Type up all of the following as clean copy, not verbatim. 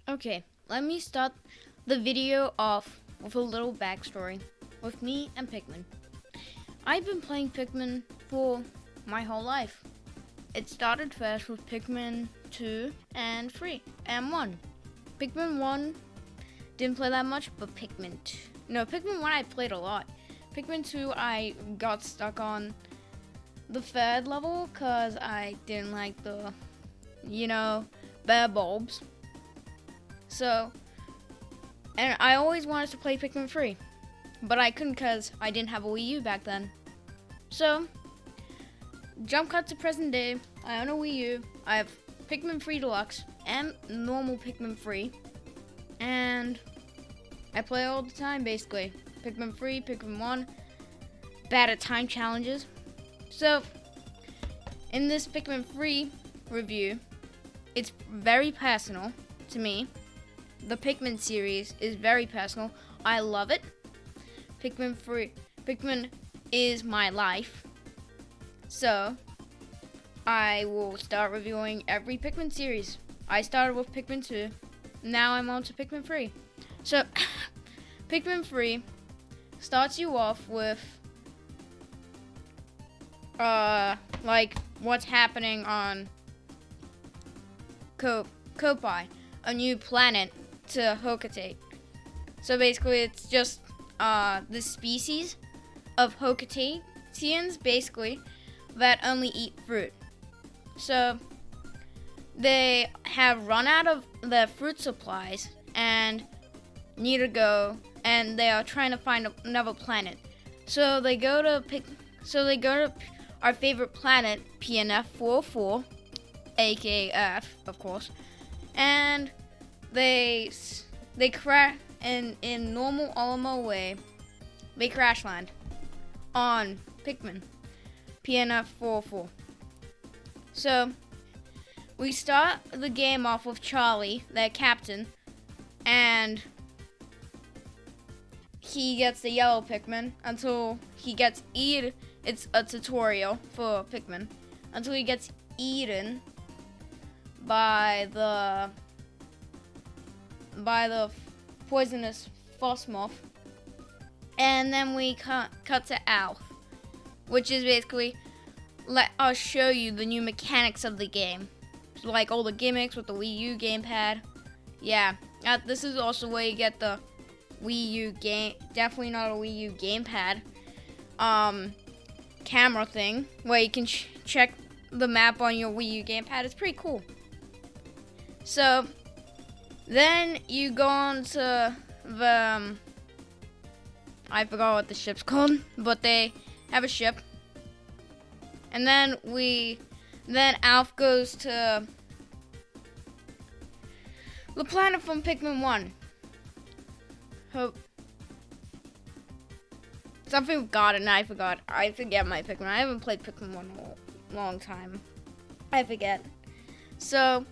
Okay, let me start the video off with a little backstory with me and Pikmin. I've been playing Pikmin for my whole life. It started first with Pikmin 2 and 3 and 1. Pikmin 1 didn't play that much, but Pikmin 1 I played a lot. Pikmin 2 I got stuck on the third level because I didn't like the, bare bulbs. So, and I always wanted to play Pikmin 3, but I couldn't because I didn't have a Wii U back then. So, jump cut to present day, I own a Wii U, I have Pikmin 3 Deluxe and normal Pikmin 3, and I play all the time basically. Pikmin 3, Pikmin 1, bad at time challenges. So, in this Pikmin 3 review, it's very personal to me. The Pikmin series is very personal. I love it. Pikmin is my life. So, I will start reviewing every Pikmin series. I started with Pikmin 2. Now I'm on to Pikmin 3. So, Pikmin 3 starts you off with, what's happening on Kopai, a new planet to Hokate. So basically it's just the species of Hokateians basically that only eat fruit. So they have run out of their fruit supplies and need to go, and they are trying to find another planet. So they go to our favorite planet, PNF 404, aka Earth, of course, and they crash in normal Alamo way. They crash land on Pikmin PNF 404. So we start the game off with Charlie, their captain, and he gets the yellow Pikmin until he gets eaten. It's a tutorial for Pikmin until he gets eaten by the poisonous Frostmoth. And then we cut to Alf, which is basically let us show you the new mechanics of the game, like all the gimmicks with the Wii U gamepad. Yeah, this is also where you get the Wii U game, definitely not a Wii U gamepad, camera thing where you can check the map on your Wii U gamepad. It's pretty cool. So then you go on to the I forgot what the ship's called, but they have a ship. And then Alf goes to the planet from Pikmin 1. Something with God, and I forgot. I forget my Pikmin. I haven't played Pikmin 1 in a long time. I forget. So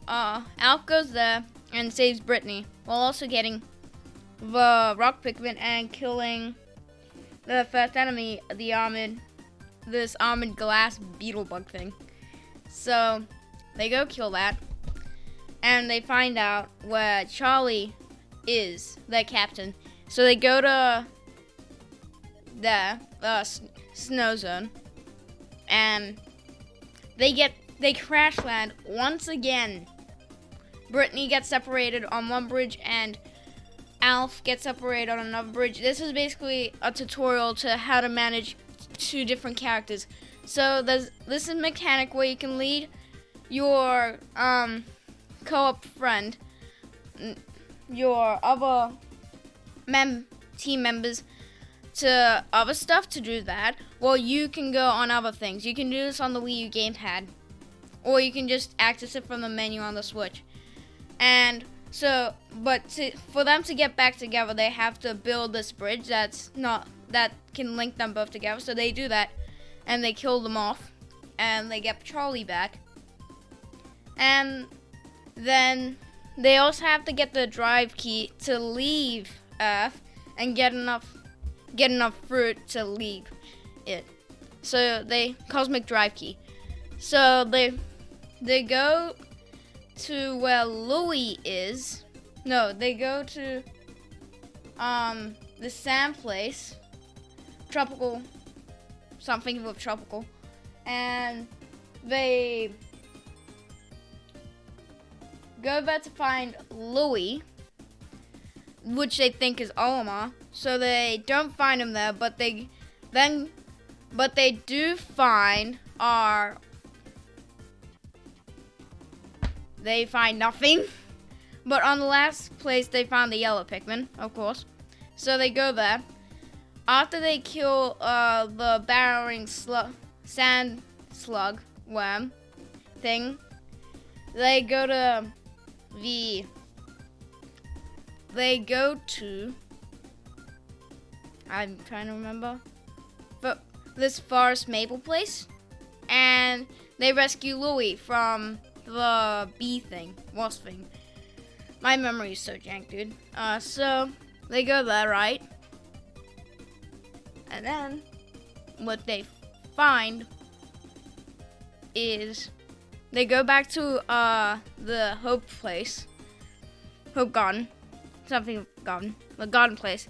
Alf goes there and saves Brittany while also getting the rock Pikmin and killing the first enemy, this armored glass beetle bug thing. So they go kill that, and they find out where Charlie is, their captain. So they go to the snow zone, and they crash land once again. Brittany gets separated on one bridge, and Alf gets separated on another bridge. This is basically a tutorial to how to manage two different characters. So this is a mechanic where you can lead your co-op friend, your other team members, to other stuff to do that, while you can go on other things. You can do this on the Wii U gamepad, or you can just access it from the menu on the Switch. And so, for them to get back together, they have to build this bridge that can link them both together. So they do that, and they kill them off, and they get Charlie back. And then they also have to get the drive key to leave Earth and get enough fruit to leave it. So cosmic drive key. So they go to where Louie is. No, they go to the sand place, tropical, something with tropical, and they go there to find Louie, which they think is Olimar. So they don't find him there, but they do find they find nothing. But on the last place, they found the yellow Pikmin, of course. So they go there. After they kill the burrowing sand slug worm thing, they go to I'm trying to remember, but this forest maple place, and they rescue Louie from the bee thing, wasp thing. My memory is so jank, dude. So they go there, right? And then what they find is they go back to the Hope place, Hope Garden, something garden, the garden place,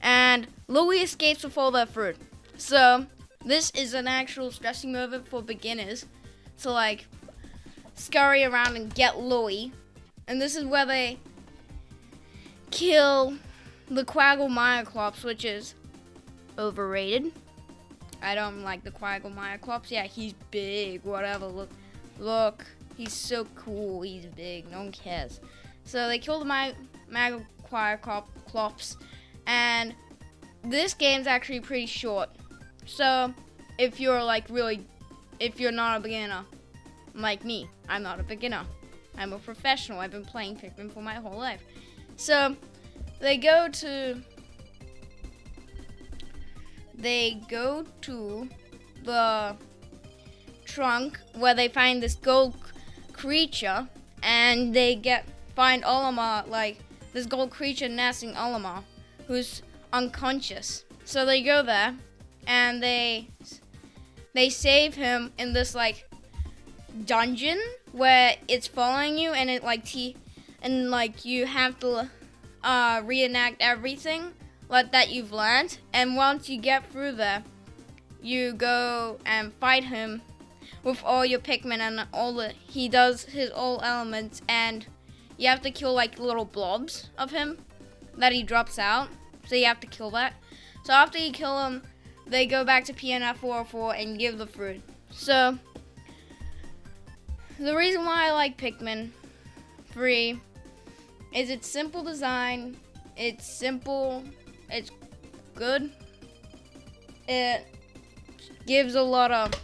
and Louie escapes with all their fruit. So this is an actual stressing moment for beginners to like scurry around and get Louie. And this is where they kill the Quagmire, which is overrated. I don't like the Quagmire. Yeah, he's big, whatever. Look, he's so cool. He's big. No one cares. So they kill the Quagmire, and this game's actually pretty short. So if you're if you're not a beginner, like me, I'm not a beginner. I'm a professional. I've been playing Pikmin for my whole life. So they go to the trunk where they find this gold creature, and they find Olimar, like this gold creature nesting Olimar, who's unconscious. So they go there and they save him in this like dungeon where it's following you, and it you have to reenact everything that you've learned. And once you get through there, you go and fight him with all your Pikmin, and he does his all elements, and you have to kill like little blobs of him that he drops out. So you have to kill that. So after you kill him, they go back to PNF 404 and give the fruit. So the reason why I like Pikmin 3 is its simple design. It's simple. It's good. It gives a lot of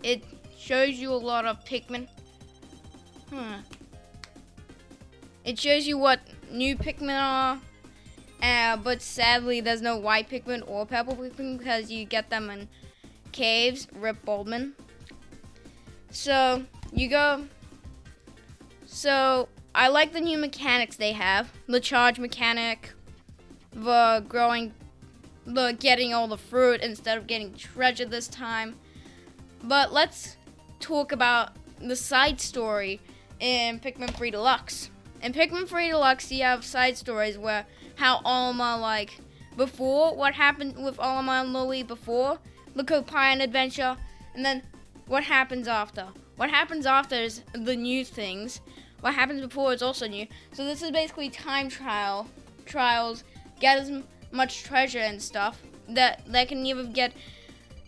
it shows you a lot of Pikmin. It shows you what new Pikmin are, but sadly there's no white Pikmin or purple Pikmin because you get them in caves. Rip Baldman. So I like the new mechanics they have. The charge mechanic, the getting all the fruit instead of getting treasure this time. But let's talk about the side story in Pikmin 3 Deluxe. In Pikmin 3 Deluxe, you have side stories where how Olimar, before, what happened with Olimar and Louie before the Copian adventure, and then what happens after. What happens after is the new things. What happens before is also new. So this is basically time trials, get as much treasure and stuff that they can either get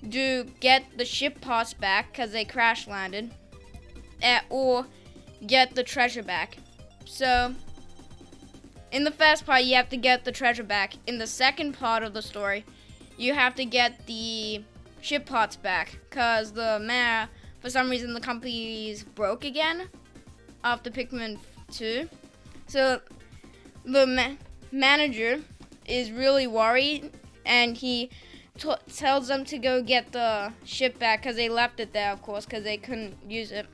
the ship parts back because they crash landed, or get the treasure back. So in the first part, you have to get the treasure back. In the second part of the story, you have to get the ship parts back because for some reason the company's broke again after Pikmin 2. So the manager is really worried, and he tells them to go get the ship back because they left it there, of course, because they couldn't use it.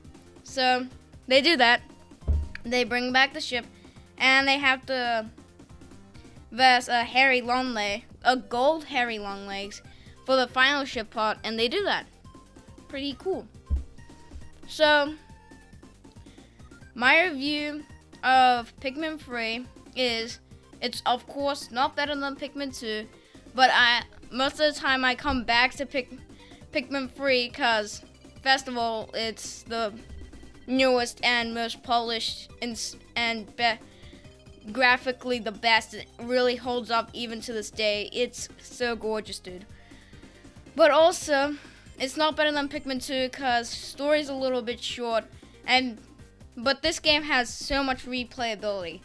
So they do that. They bring back the ship, and they have to verse a gold hairy longlegs for the final ship part, and they do that. Pretty cool. So My review of Pikmin 3 is, it's of course not better than Pikmin 2, but most of the time I come back to Pikmin 3 because, first of all, it's the newest and most polished and graphically the best. It really holds up even to this day. It's so gorgeous, dude. But also, it's not better than Pikmin 2 because story's a little bit short, but this game has so much replayability.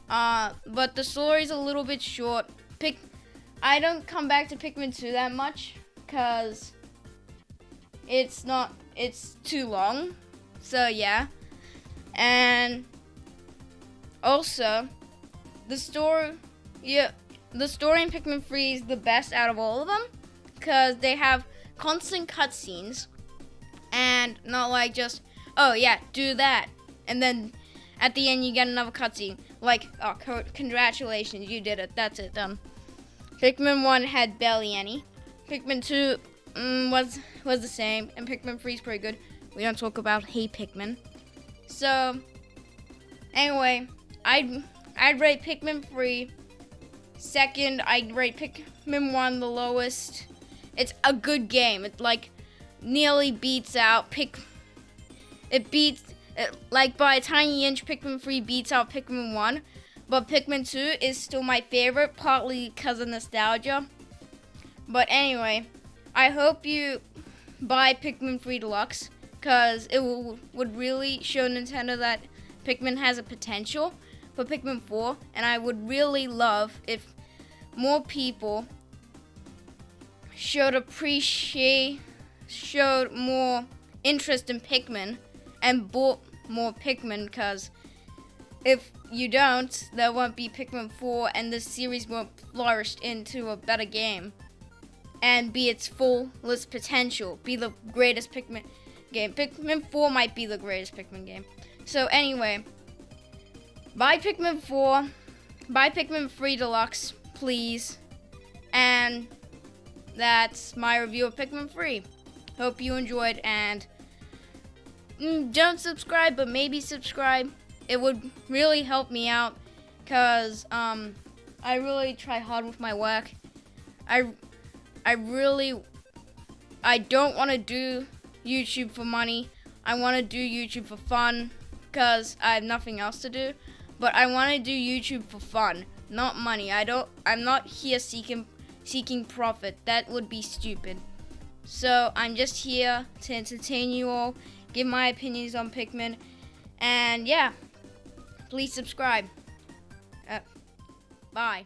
But the story's a little bit short. I don't come back to Pikmin 2 that much because it's too long. So yeah. And also, the story in Pikmin 3 is the best out of all of them because they have constant cutscenes and not like just, oh yeah, do that, and then at the end you get another cutscene like, oh, congratulations, you did it, that's it, done. Pikmin 1 had barely any. Pikmin 2 was the same, and Pikmin 3 is pretty good. We don't talk about Hey Pikmin. So anyway, I'd rate Pikmin 3 second. I'd rate Pikmin 1 the lowest. It's a good game. It like nearly beats out like by a tiny inch. Pikmin 3 beats out Pikmin 1, but Pikmin 2 is still my favorite, partly because of nostalgia. But anyway, I hope you buy Pikmin 3 Deluxe because it would really show Nintendo that Pikmin has a potential for Pikmin 4, and I would really love if more people showed more interest in Pikmin and bought more Pikmin, because if you don't, there won't be Pikmin 4 and this series won't flourish into a better game and be its fullest potential, be the greatest Pikmin game. Pikmin 4 might be the greatest Pikmin game. So anyway, buy Pikmin 4, buy Pikmin 3 Deluxe, please. And that's my review of Pikmin 3. Hope you enjoyed, and don't subscribe, but maybe subscribe. It would really help me out because I really try hard with my work. I don't want to do YouTube for money. I want to do YouTube for fun because I have nothing else to do. But I want to do YouTube for fun, not money. I'm not here seeking profit. That would be stupid. So I'm just here to entertain you all, give my opinions on Pikmin, and yeah, please subscribe. Bye.